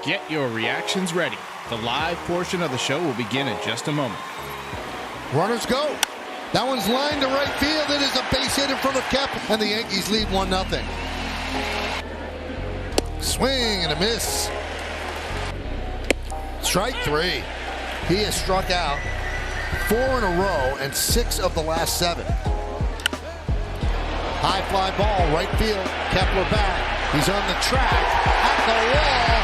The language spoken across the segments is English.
Get your reactions ready. The live portion of the show will begin in just a moment. Runners go. That one's lined to right field. It is a base hit in front of Kep, and the Yankees lead 1-0. Swing and a miss. Strike three. He has struck out 4 in a row and 6 of the last 7. High fly ball, right field. Kepler back. He's on the track. At the wall.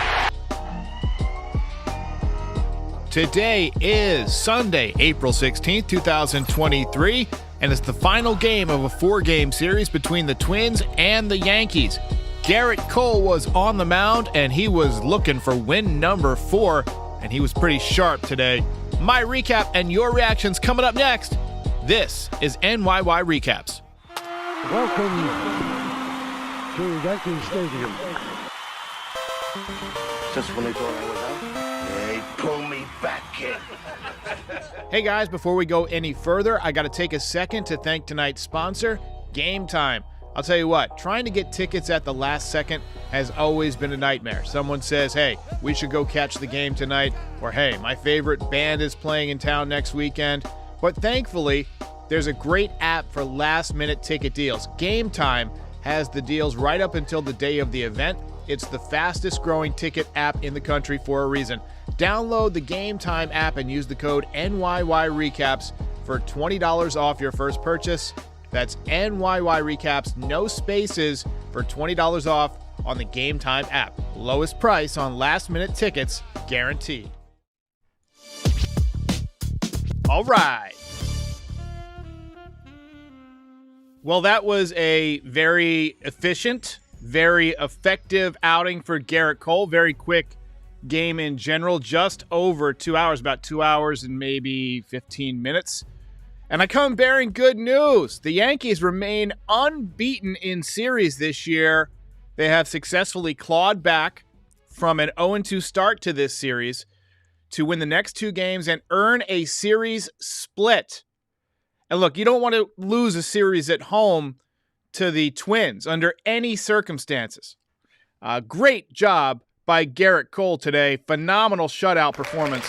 Today is Sunday, April 16th, 2023, and it's the final game of a 4-game series between the Twins and the Yankees. Gerrit Cole was on the mound, and he was looking for win number 4, and he was pretty sharp today. My recap and your reactions coming up next. This is NYY Recaps. Welcome to Yankee Stadium. Just when they thought I was out, they pull me back in. Hey guys, before we go any further, I got to take a second to thank tonight's sponsor, Game Time. I'll tell you what, trying to get tickets at the last second has always been a nightmare. Someone says, hey, we should go catch the game tonight, or hey, my favorite band is playing in town next weekend. But thankfully, there's a great app for last-minute ticket deals. Game Time has the deals right up until the day of the event. It's the fastest-growing ticket app in the country for a reason. Download the Game Time app and use the code NYY Recaps for $20 off your first purchase. That's NYY Recaps, no spaces, for $20 off on the Game Time app. Lowest price on last-minute tickets guaranteed. All right. Well, that was a very efficient, very effective outing for Gerrit Cole. Very quick game in general, just over 2 hours, about 2 hours and maybe 15 minutes. And I come bearing good news. The Yankees remain unbeaten in series this year. They have successfully clawed back from an 0-2 start to this series to win the next 2 games and earn a series split. And look, you don't want to lose a series at home to the Twins under any circumstances. Great job by Gerrit Cole today. Phenomenal shutout performance.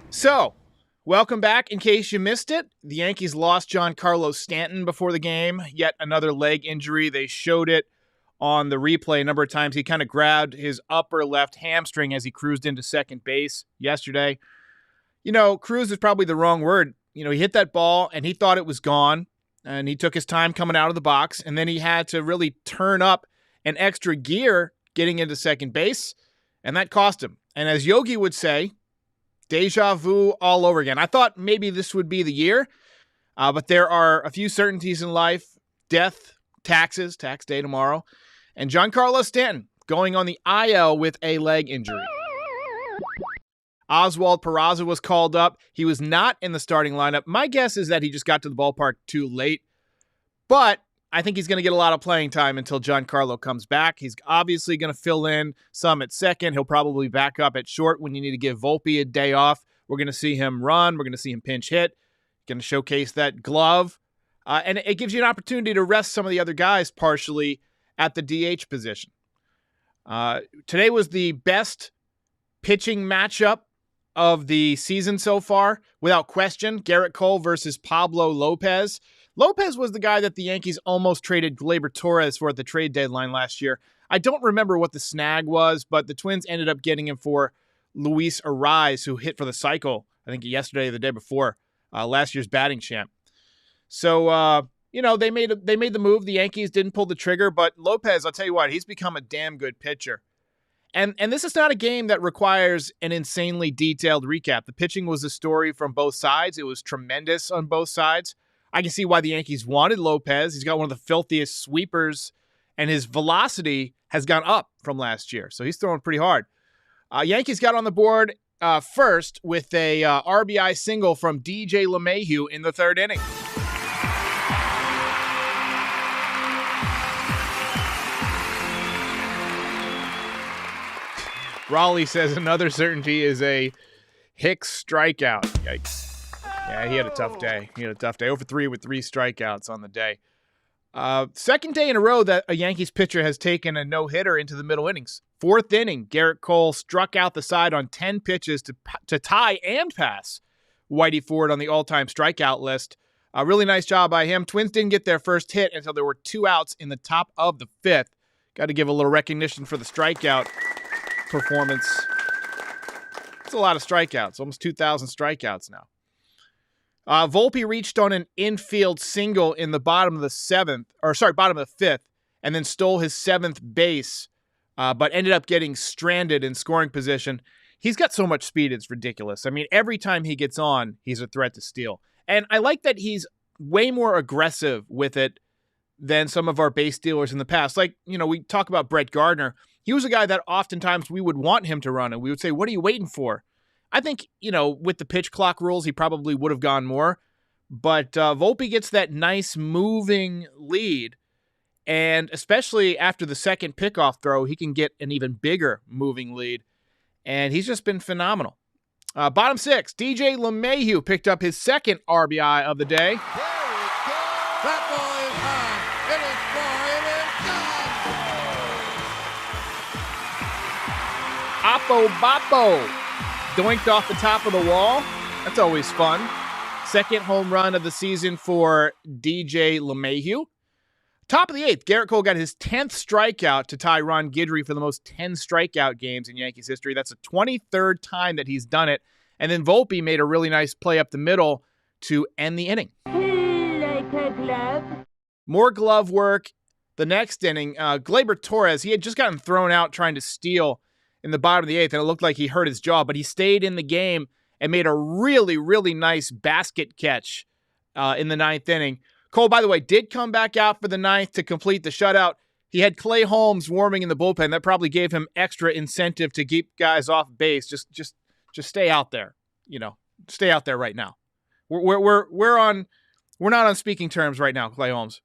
So, welcome back. In case you missed it, the Yankees lost Giancarlo Stanton before the game. Yet another leg injury. They showed it on the replay a number of times. He kind of grabbed his upper left hamstring as he cruised into second base yesterday. You know, cruise is probably the wrong word. You know, he hit that ball and he thought it was gone, and he took his time coming out of the box, and then he had to really turn up an extra gear getting into second base, and that cost him. And as Yogi would say, deja vu all over again. I thought maybe this would be the year, but there are a few certainties in life: death, taxes, tax day tomorrow, and Giancarlo Stanton going on the IL with a leg injury. Oswald Peraza was called up. He was not in the starting lineup. My guess is that he just got to the ballpark too late, but I think he's going to get a lot of playing time until Giancarlo comes back. He's obviously going to fill in some at second. He'll probably back up at short when you need to give Volpe a day off. We're going to see him run. We're going to see him pinch hit. Going to showcase that glove. And it gives you an opportunity to rest some of the other guys partially at the DH position. Today was the best pitching matchup of the season so far, without question. Gerrit Cole versus Pablo Lopez. Lopez was the guy that the Yankees almost traded Gleyber Torres for at the trade deadline last year. I don't remember what the snag was, but the Twins ended up getting him for Luis Ariz, who hit for the cycle, I think yesterday or the day before, last year's batting champ. So, they made the move. The Yankees didn't pull the trigger, but Lopez, I'll tell you what, he's become a damn good pitcher. And this is not a game that requires an insanely detailed recap. The pitching was a story from both sides. It was tremendous on both sides. I can see why the Yankees wanted Lopez. He's got one of the filthiest sweepers, and his velocity has gone up from last year. So he's throwing pretty hard. Yankees got on the board first with a RBI single from DJ LeMahieu in the third inning. Raleigh says another certainty is a Hicks strikeout. Yikes. Yeah, he had a tough day. 0 for 3 with 3 strikeouts on the day. Second day in a row that a Yankees pitcher has taken a no-hitter into the middle innings. Fourth inning, Garrett Cole struck out the side on 10 pitches to tie and pass Whitey Ford on the all-time strikeout list. A really nice job by him. Twins didn't get their first hit until there were 2 outs in the top of the 5th. Got to give a little recognition for the strikeout performance. It's a lot of strikeouts, almost 2,000 strikeouts now. Volpe reached on an infield single in the bottom of the 5th, and then stole his 7th base, but ended up getting stranded in scoring position. He's got so much speed, it's ridiculous. I mean, every time he gets on, he's a threat to steal. And I like that he's way more aggressive with it than some of our base stealers in the past. Like, we talk about Brett Gardner. He was a guy that oftentimes we would want him to run, and we would say, what are you waiting for? I think, with the pitch clock rules, he probably would have gone more. But Volpe gets that nice moving lead, and especially after the second pickoff throw, he can get an even bigger moving lead. And he's just been phenomenal. Bottom 6, DJ LeMahieu picked up his 2nd RBI of the day. There it goes. That ball is high. It is far. It is gone. Oppo Boppo doinked off the top of the wall. That's always fun. 2nd home run of the season for DJ LeMahieu. Top of the 8th, Garrett Cole got his 10th strikeout to tie Ron Guidry for the most 10 strikeout games in Yankees history. That's the 23rd time that he's done it. And then Volpe made a really nice play up the middle to end the inning. Like a glove. More glove work the next inning. Gleyber Torres, he had just gotten thrown out trying to steal in the bottom of the 8th, and it looked like he hurt his jaw, but he stayed in the game and made a really, really nice basket catch in the 9th inning. Cole, by the way, did come back out for the 9th to complete the shutout. He had Clay Holmes warming in the bullpen. That probably gave him extra incentive to keep guys off base. Just stay out there. Stay out there right now. We're not on speaking terms right now, Clay Holmes.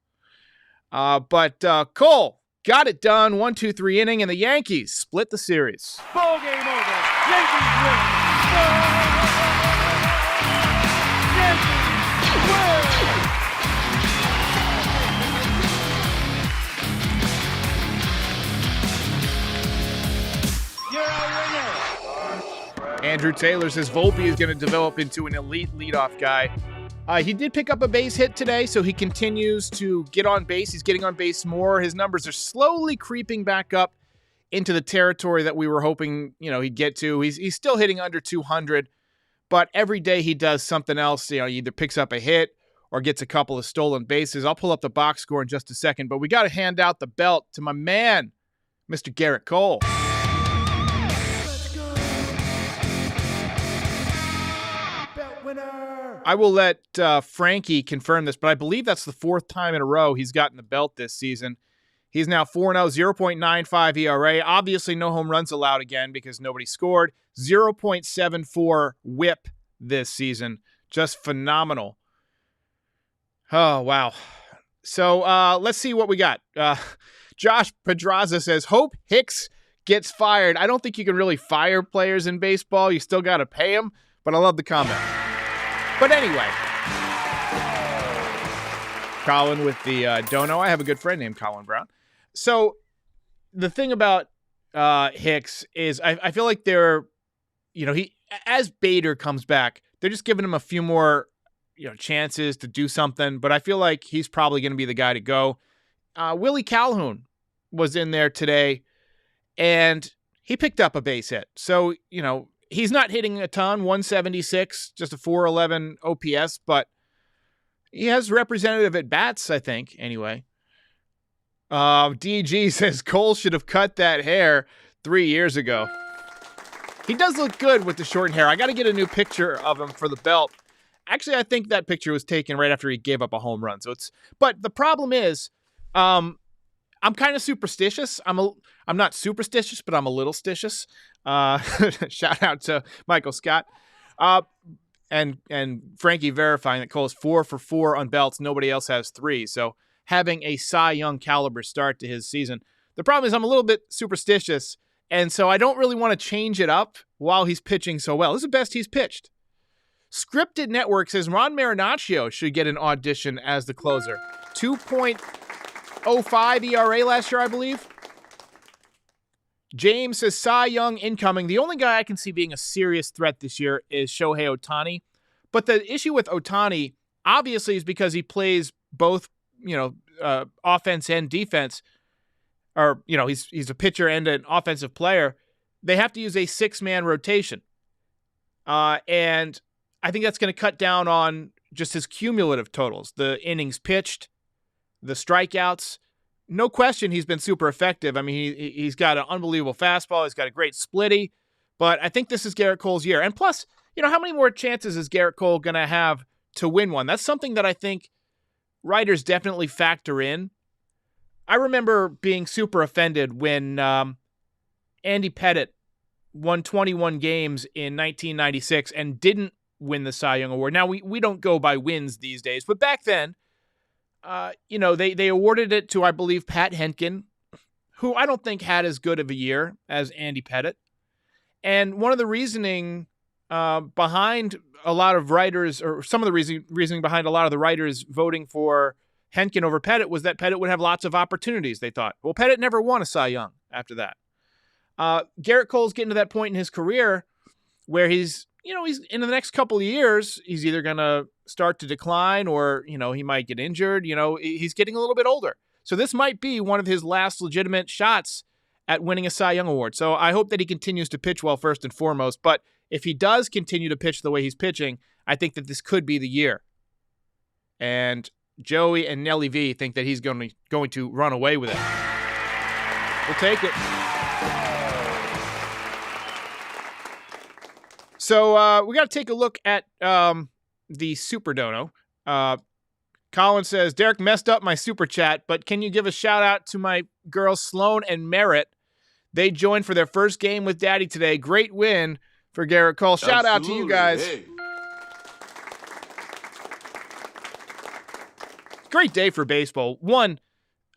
But Cole got it done. 1-2-3 inning, and the Yankees split the series. Ball game over. Yankees win. Yankees win. You're a winner. Andrew Taylor says Volpe is going to develop into an elite leadoff guy. He did pick up a base hit today, so he continues to get on base. He's getting on base more. His numbers are slowly creeping back up into the territory that we were hoping, he'd get to. He's still hitting under 200, but every day he does something else. He either picks up a hit or gets a couple of stolen bases. I'll pull up the box score in just a second, but we got to hand out the belt to my man, Mr. Garrett Cole. I will let Frankie confirm this, but I believe that's the 4th time in a row he's gotten the belt this season. He's now 4-0, 0.95 ERA. Obviously, no home runs allowed again because nobody scored. 0.74 whip this season. Just phenomenal. Oh, wow. So let's see what we got. Josh Pedraza says, hope Hicks gets fired. I don't think you can really fire players in baseball. You still got to pay them, but I love the comment. But anyway, Colin with the Dono. I have a good friend named Colin Brown. So the thing about Hicks is I feel like he as Bader comes back, they're just giving him a few more chances to do something. But I feel like he's probably going to be the guy to go. Willie Calhoun was in there today, and he picked up a base hit. So he's not hitting a ton, 176, just a 411 OPS, but he has representative at bats, I think, anyway. DG says Cole should have cut that hair 3 years ago. He does look good with the short hair. I got to get a new picture of him for the belt. Actually, I think that picture was taken right after he gave up a home run. But the problem is, I'm kind of superstitious. I'm not superstitious, but I'm a little stitious. Shout out to Michael Scott. And Frankie verifying that Cole's 4 for 4 on belts. Nobody else has 3. So having a Cy Young caliber start to his season. The problem is I'm a little bit superstitious, and so I don't really want to change it up while he's pitching so well. This is the best he's pitched. Scripted Network says Ron Marinaccio should get an audition as the closer. .05 ERA last year, I believe. James says Cy Young incoming. The only guy I can see being a serious threat this year is Shohei Ohtani. But the issue with Ohtani, obviously, is because he plays both, offense and defense. Or, he's a pitcher and an offensive player. They have to use a 6-man rotation. And I think that's going to cut down on just his cumulative totals. The innings pitched, the strikeouts. No question he's been super effective. I mean, he's got an unbelievable fastball. He's got a great splitty. But I think this is Garrett Cole's year. And plus, how many more chances is Garrett Cole going to have to win one? That's something that I think writers definitely factor in. I remember being super offended when Andy Pettitte won 21 games in 1996 and didn't win the Cy Young Award. Now, we don't go by wins these days, but back then, they awarded it to, I believe, Pat Henkin, who I don't think had as good of a year as Andy Pettitte. And one of the reasoning behind a lot of writers, or some of the reasoning behind a lot of the writers voting for Henkin over Pettitte was that Pettitte would have lots of opportunities, they thought. Well, Pettitte never won a Cy Young after that. Garrett Cole's getting to that point in his career where he's in the next couple of years, he's either going to start to decline or, he might get injured. He's getting a little bit older. So this might be one of his last legitimate shots at winning a Cy Young Award. So I hope that he continues to pitch well first and foremost. But if he does continue to pitch the way he's pitching, I think that this could be the year. And Joey and Nelly V think that he's going to run away with it. We'll take it. So we got to take a look at the Super Dono. Colin says, Derek messed up my super chat, but can you give a shout out to my girls Sloan and Merritt? They joined for their first game with Daddy today. Great win for Garrett Cole. Shout out to you guys. Hey. Great day for baseball. One,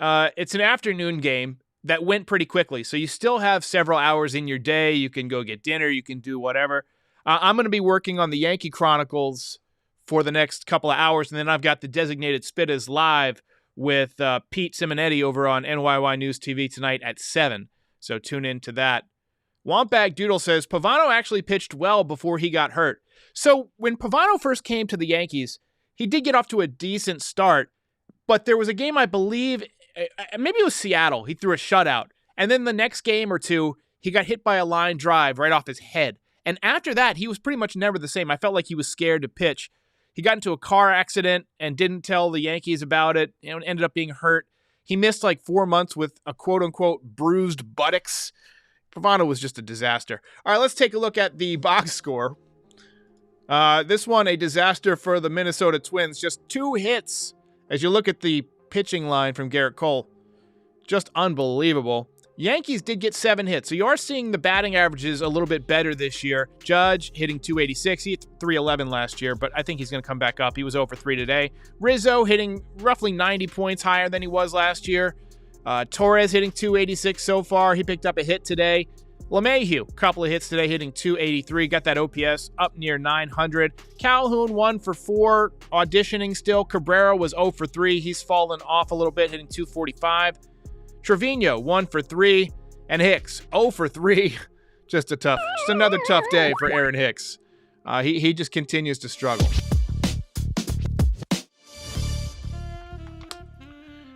it's an afternoon game that went pretty quickly, so you still have several hours in your day. You can go get dinner. You can do whatever. I'm going to be working on the Yankee Chronicles for the next couple of hours, and then I've got the Designated Spitters live with Pete Simonetti over on NYY News TV tonight at 7, so tune in to that. Wompbag Doodle says, Pavano actually pitched well before he got hurt. So when Pavano first came to the Yankees, he did get off to a decent start, but there was a game, I believe, maybe it was Seattle, he threw a shutout, and then the next game or two, he got hit by a line drive right off his head. And after that, he was pretty much never the same. I felt like he was scared to pitch. He got into a car accident and didn't tell the Yankees about it, and ended up being hurt. He missed like 4 months with a quote-unquote bruised buttocks. Pavano was just a disaster. All right, let's take a look at the box score. This one, a disaster for the Minnesota Twins. Just 2 hits as you look at the pitching line from Garrett Cole. Just unbelievable. Yankees did get 7 hits, so you are seeing the batting averages a little bit better this year. Judge hitting .286. He hit .311 last year, but I think he's going to come back up. He was 0 for 3 today. Rizzo hitting roughly 90 points higher than he was last year. Torres hitting .286 so far. He picked up a hit today. LeMahieu, a couple of hits today, hitting .283. Got that OPS up near 900. Calhoun 1 for 4, auditioning still. Cabrera was 0 for 3. He's fallen off a little bit, hitting .245. Trevino, 1 for 3, and Hicks, 0 for 3. Just another tough day for Aaron Hicks. He just continues to struggle.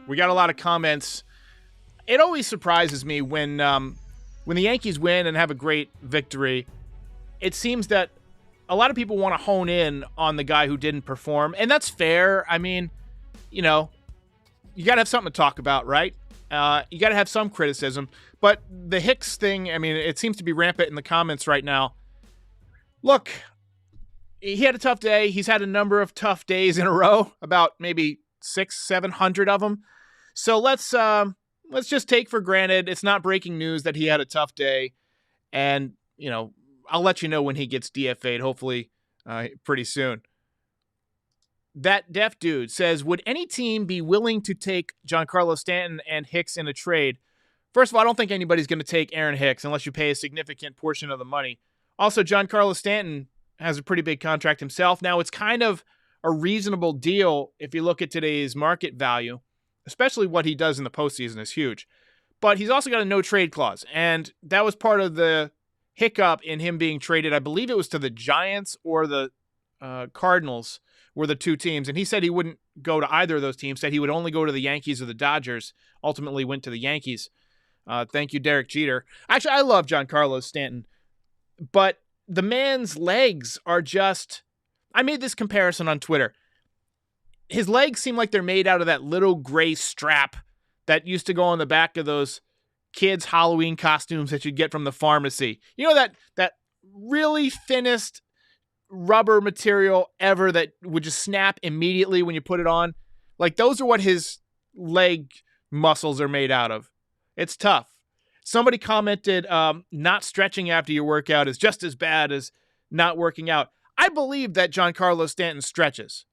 We got a lot of comments. It always surprises me when the Yankees win and have a great victory. It seems that a lot of people want to hone in on the guy who didn't perform, and that's fair. I mean, you got to have something to talk about, right? You got to have some criticism, but the Hicks thing, I mean, it seems to be rampant in the comments right now. Look, he had a tough day. He's had a number of tough days in a row, about maybe 600-700 of them. So let's just take for granted it's not breaking news that he had a tough day, and I'll let you know when he gets DFA'd, hopefully pretty soon. That deaf dude says, would any team be willing to take Giancarlo Stanton and Hicks in a trade? First of all, I don't think anybody's going to take Aaron Hicks unless you pay a significant portion of the money. Also, Giancarlo Stanton has a pretty big contract himself. Now, it's kind of a reasonable deal if you look at today's market value, especially what he does in the postseason is huge. But he's also got a no-trade clause, and that was part of the hiccup in him being traded. I believe it was to the Giants or the Cardinals were the two teams, and he said he wouldn't go to either of those teams, said he would only go to the Yankees or the Dodgers, ultimately went to the Yankees. Thank you, Derek Jeter. Actually, I love Giancarlo Stanton, but the man's legs are just... I made this comparison on Twitter. His legs seem like they're made out of that little gray strap that used to go on the back of those kids' Halloween costumes that you'd get from the pharmacy. You know, that really thinnest rubber material ever that would just snap immediately when you put it on? Like, those are what his leg muscles are made out of. It's tough. Somebody commented, not stretching after your workout is just as bad as not working out. I believe that Giancarlo Stanton stretches.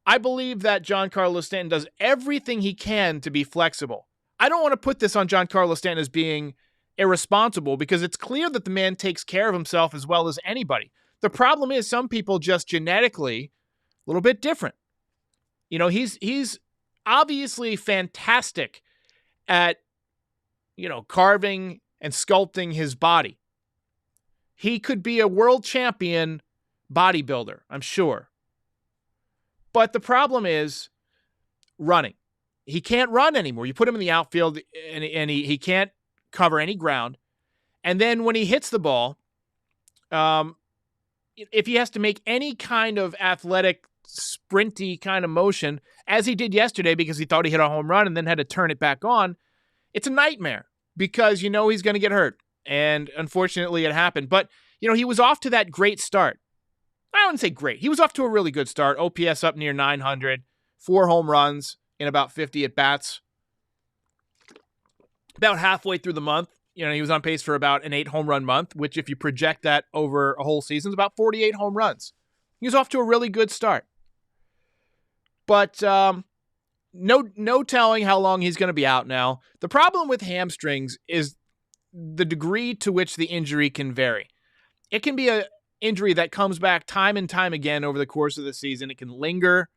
I believe that Giancarlo Stanton does everything he can to be flexible. I don't want to put this on Giancarlo Stanton as being irresponsible, because it's clear that the man takes care of himself as well as anybody. The problem is some people just genetically a little bit different. You know, he's obviously fantastic at, you know, carving and sculpting his body. He could be a world champion bodybuilder, I'm sure. But the problem is running. He can't run anymore. You put him in the outfield and he can't cover any ground. And then when he hits the ball, if he has to make any kind of athletic, sprinty kind of motion, as he did yesterday because he thought he hit a home run and then had to turn it back on, it's a nightmare because you know he's going to get hurt. And unfortunately, it happened. But, you know, he was off to that great start. I wouldn't say great. He was off to a really good start. OPS up near 900, 4 home runs in about 50 at-bats. About halfway through the month, you know, he was on pace for about an 8 home run month, which if you project that over a whole season is about 48 home runs. He was off to a really good start. But no telling how long he's going to be out now. The problem with hamstrings is the degree to which the injury can vary. It can be an injury that comes back time and time again over the course of the season. It can linger.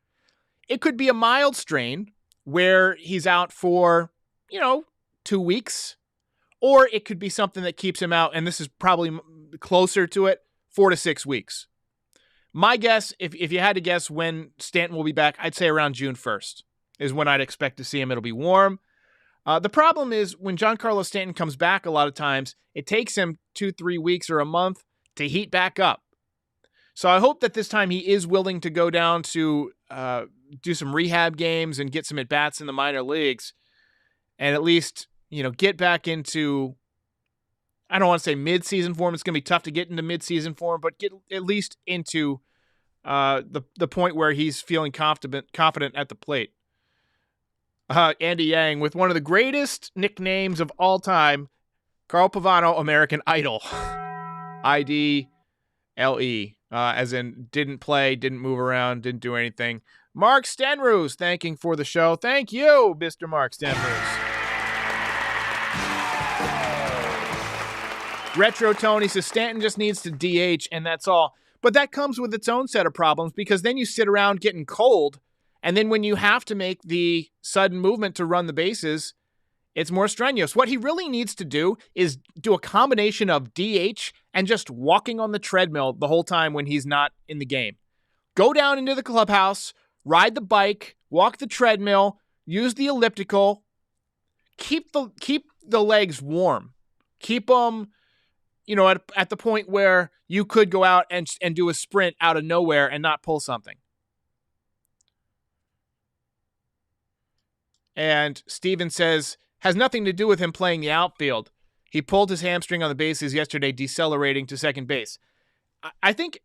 It could be a mild strain where he's out for, 2 weeks. Or it could be something that keeps him out, and this is probably closer to it, 4 to 6 weeks. My guess, if you had to guess when Stanton will be back, I'd say around June 1st is when I'd expect to see him. It'll be warm. The problem is when Giancarlo Stanton comes back a lot of times, it takes him 2-3 weeks or a month to heat back up. So I hope that this time he is willing to go down to do some rehab games and get some at-bats in the minor leagues and at least, get back into, I don't want to say mid-season form. It's going to be tough to get into mid-season form, but get at least into the point where he's feeling confident at the plate. Andy Yang with one of the greatest nicknames of all time, Carl Pavano, American Idol. IDLE, as in didn't play, didn't move around, didn't do anything. Mark Stenruse thanking for the show. Thank you, Mr. Mark Stenruse. Retro Tony says Stanton just needs to DH and that's all. But that comes with its own set of problems because then you sit around getting cold, and then when you have to make the sudden movement to run the bases, it's more strenuous. What he really needs to do is do a combination of DH and just walking on the treadmill the whole time when he's not in the game. Go down into the clubhouse, ride the bike, walk the treadmill, use the elliptical, keep the legs warm. Keep them, at the point where you could go out and do a sprint out of nowhere and not pull something. And Steven says, has nothing to do with him playing the outfield. He pulled his hamstring on the bases yesterday, decelerating to second base. I think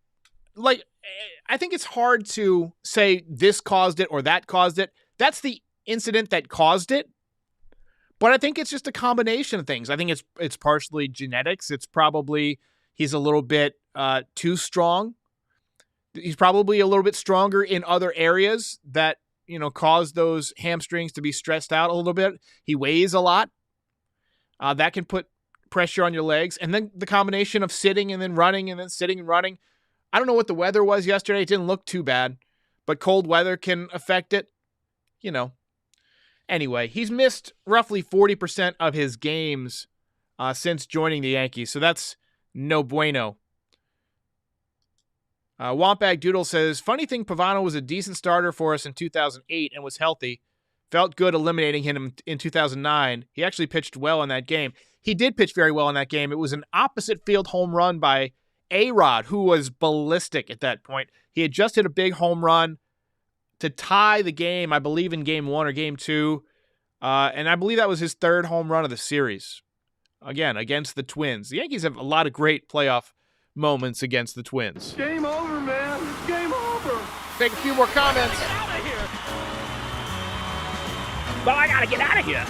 it's hard to say this caused it or that caused it. That's the incident that caused it. But I think it's just a combination of things. I think it's partially genetics. It's probably he's a little bit too strong. He's probably a little bit stronger in other areas that, cause those hamstrings to be stressed out a little bit. He weighs a lot. That can put pressure on your legs. And then the combination of sitting and then running and then sitting and running. I don't know what the weather was yesterday. It didn't look too bad. But cold weather can affect it, Anyway, he's missed roughly 40% of his games since joining the Yankees, so that's no bueno. Wampag Doodle says, funny thing, Pavano was a decent starter for us in 2008 and was healthy. Felt good eliminating him in 2009. He actually pitched well in that game. He did pitch very well in that game. It was an opposite field home run by A-Rod, who was ballistic at that point. He had just hit a big home run to tie the game, I believe in game 1 or game 2. And I believe that was his 3rd home run of the series. Again, against the Twins. The Yankees have a lot of great playoff moments against the Twins. Game over, man. It's game over. Take a few more comments. Get out of here. But I gotta get out of here.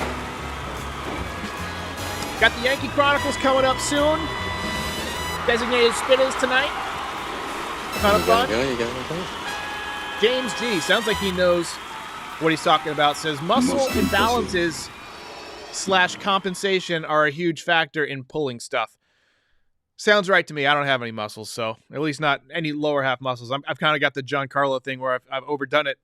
Got the Yankee Chronicles coming up soon. Designated spitters tonight. Kind of fun. You gotta go. James G. Sounds like he knows what he's talking about. Says muscle imbalances / compensation are a huge factor in pulling stuff. Sounds right to me. I don't have any muscles, so at least not any lower half muscles. I've kind of got the Giancarlo thing where I've overdone it,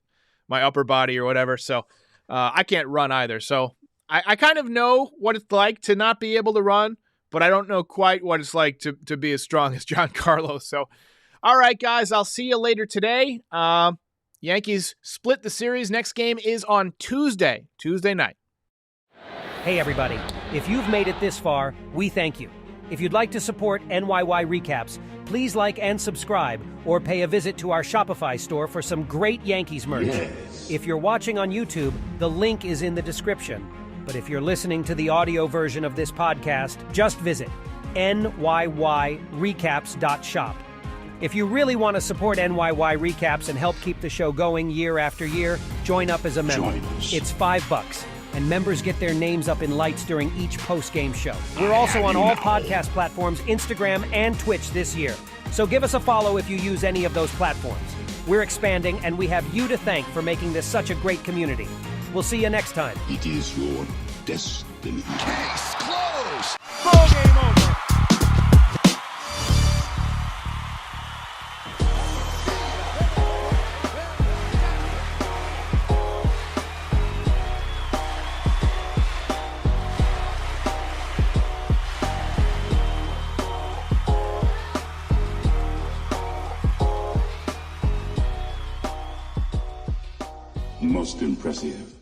my upper body or whatever. So I can't run either. So I kind of know what it's like to not be able to run, but I don't know quite what it's like to be as strong as Giancarlo. So, all right, guys, I'll see you later today. Yankees split the series. Next game is on Tuesday night. Hey, everybody. If you've made it this far, we thank you. If you'd like to support NYY Recaps, please like and subscribe or pay a visit to our Shopify store for some great Yankees merch. Yes. If you're watching on YouTube, the link is in the description. But if you're listening to the audio version of this podcast, just visit NYYRecaps.shop. If you really want to support NYY Recaps and help keep the show going year after year, join up as a member. Join us. It's $5, and members get their names up in lights during each post-game show. We're also on all podcast platforms, Instagram, and Twitch this year. So give us a follow if you use any of those platforms. We're expanding, and we have you to thank for making this such a great community. We'll see you next time. It is your destiny. Case closed. Ball game over. Most impressive.